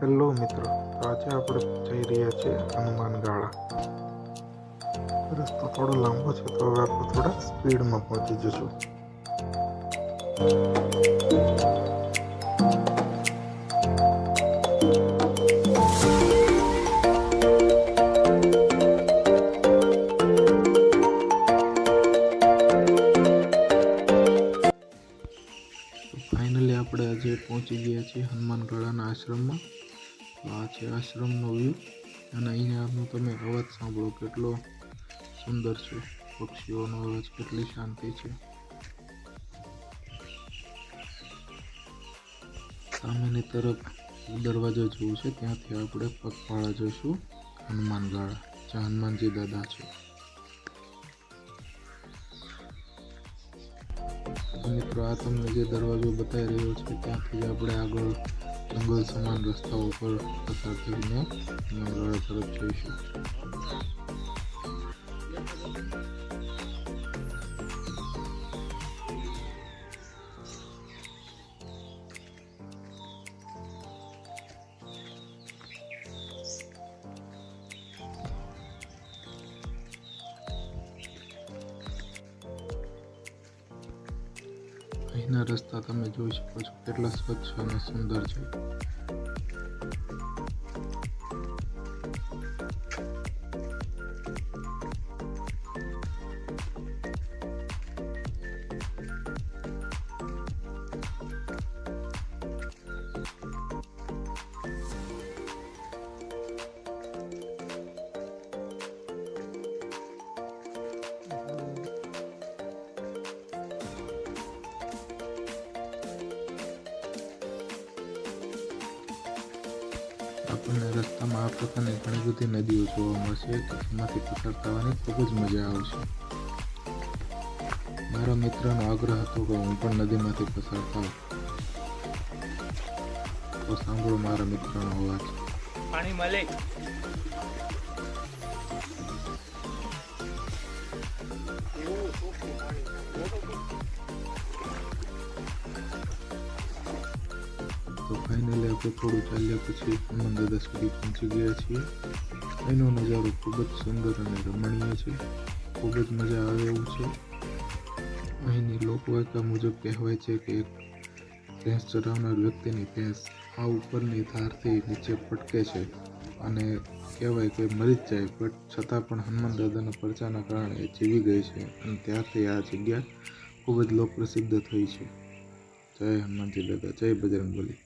Hello મિત્રો, તો આજે આપણે જઈ રહ્યા છીએ હનુમાન ગાળા. રસ્તો થોડો લાંબો છે, તો હવે આપણે થોડા સ્પીડમાં પહોંચી જશું. ફાઇનલી આપણે આજે પહોંચી ગયા છીએ હનુમાન ગાળાના આશ્રમમાં. તો આ છે આશ્રમનો વ્યૂ, અને અહીંયાનો તમે અવાજ સાંભળો, કેટલો સુંદર છે. પક્ષીઓનો અવાજ, કેટલી શાંતિ છે. સામેની તરફ દરવાજો જોવું છે, ત્યાંથી આપણે પગપાળા જઈશું હનુમાન ગાળા, જ્યાં હનુમાનજી દાદા છે. મિત્રો, આ તમને જે દરવાજો બતાવી રહ્યો છે, ત્યાંથી આપણે આગળ જંગલ સમાન રસ્તા ઉપર પસાર થઈને હનુમાન ગાળા તરફ જઈશું. અહીંના રસ્તા તમે જોઈ શકો છો, કેટલા સ્વચ્છ અને સુંદર છે. આપણને રસ્તામાં આ પ્રકારની ઘણી બધી નદીઓ જોવા મળશે, જેમાંથી પસાર થવાની ખૂબ જ મજા આવશે. મારા મિત્રનો આગ્રહ હતો કે હું પણ નદીમાંથી પસાર થાઉં, તો સાંભળો મારા મિત્રનો અવાજ. પાણી મળે. તો ફાઇનલી આપણે થોડું ચાલ્યા પછી હનુમાન દાદા સુધી પહોંચી ગયા છીએ. એનો નજારો ખૂબ જ સુંદર અને રમણીય છે, ખૂબ જ મજા આવે એવું છે. અહીંની લોકવાયકા મુજબ કહેવાય છે કે એક ભેંસ ચરાવનાર વ્યક્તિની ભેંસ આ ઉપરની ધારથી નીચે પટકે છે, અને કહેવાય કે મરી જ જાય, બટ છતાં પણ હનુમાન દાદાના પરચાના કારણે જીવી ગઈ છે, અને ત્યારથી આ જગ્યા ખૂબ જ લોકપ્રસિદ્ધ થઈ છે. જય હનુમાનજી દાદા, જય બજરંગબલી.